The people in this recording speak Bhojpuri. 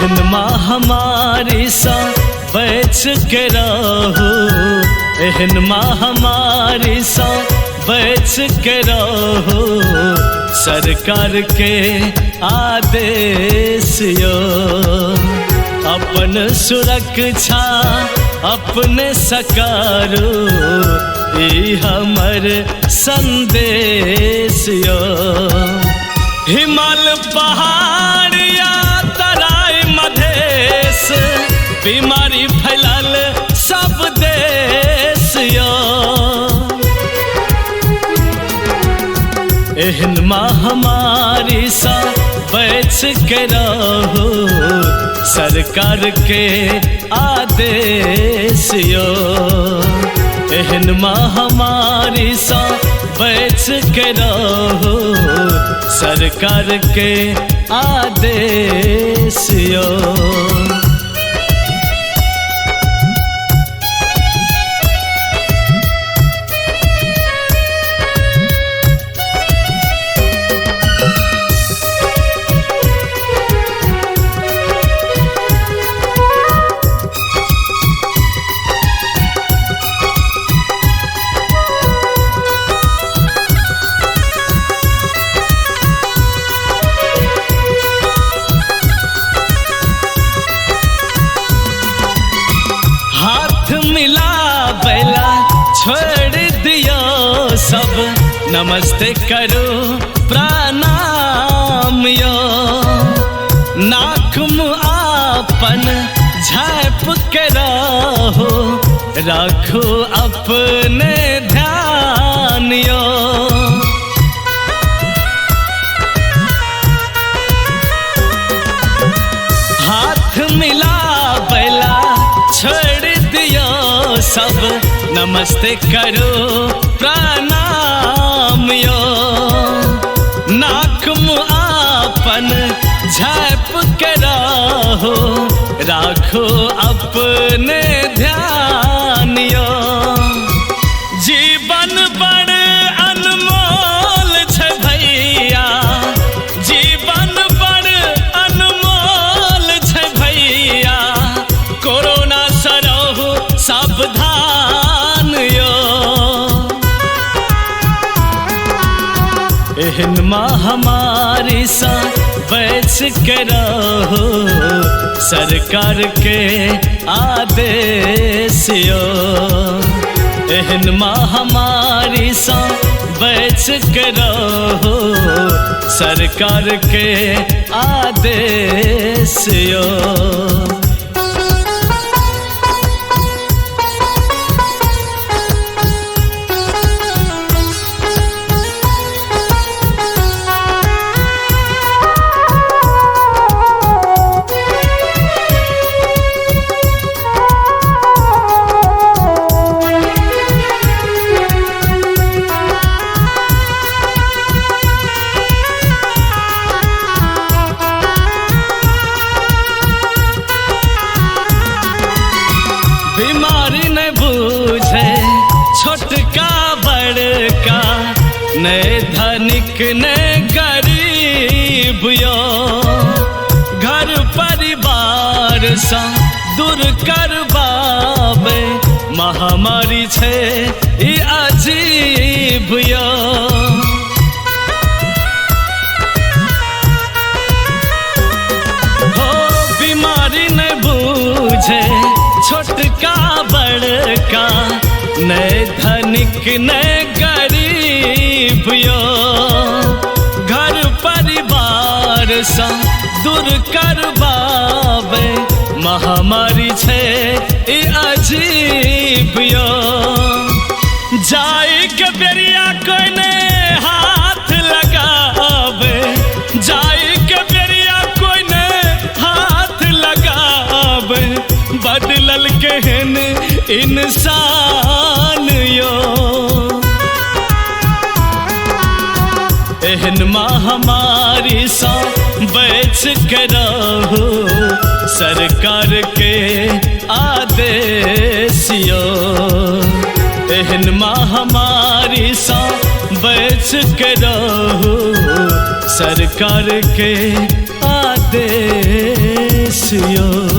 एहन महामारी सा बच के रहो, एहन महामारी सा बच के रहो, सरकार के आदेश यो। अपन सुरक्षा अपने सकारो, ई हमर संदेश यो। हिमाल पहाड़ या तराई मधेश, बीमारी फैलल सब देश यो। एहन महामारी सा बच के रहो, सरकार के आदेश यो। एहन महामारी सा बच के रहो, सरकार के आदेश यो। छोड़ दियो सब, नमस्ते करो प्रणाम यो। नाक मुँह आपन झाँप के रहो, रखो अपने ध्यान यो। हाथ मिला बैला छोड़ दियो सब, नमस्ते करो प्रणाम यो। नाक मुँह आपन झाँप के रहो, राखो अपने ध्यान यो। जीवन बड़ अनमोल छै भैया, जीवन बड़ अनमोल छै भैया। कोरोना से रहो सावधान यो। एहन महामारी सा बच के रहो, सरकार के आदेश यो। एहन महामारी सा बच के रहो, सरकार के आदेश यो। बीमारी न बूझे छोटका बड़का, न धनिक न गरीब यो। घर परिवार सा दूर करबाबे, महामारी छे ई अजीब यो। हो बीमारी न बूझे छोटका बड़का, न धनिक न गरीब यो। घर परिवार सा दूर करबाबे, महामारी छे ई अजीब यो। जाई के बेरिया कोई ने हाथ लगावे, जाई के बेरिया कोई ने हाथ लगावे। बदलल केहन इंसान यो। एहन महामारी सा बच के रहो, सरकार के आदेश यो। एहन महामारी सा बच के रहो, सरकार के आदेश बसियो